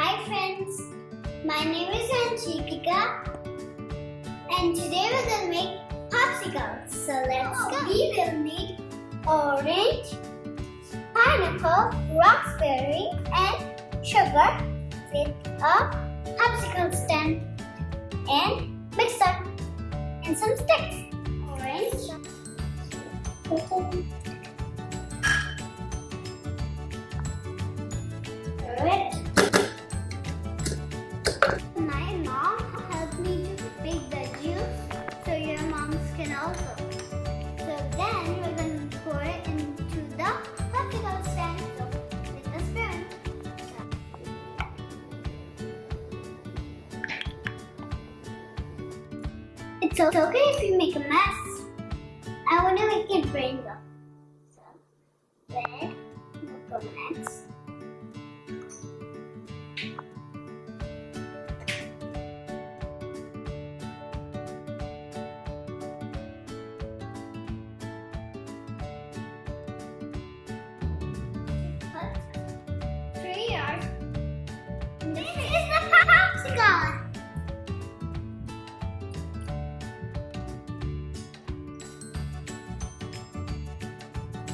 Hi friends, my name is Anchika and today we're going to make popsicles. So let's go. We will need orange, pineapple, raspberry and sugar with a popsicle stand and mixer and some sticks. Orange. Red. My mom helped me to make the juice, so your moms can also. So then we're going to pour it into the popsicle stand with a spoon. It's okay if you make a mess. I want to make it rainbow. So red will go next.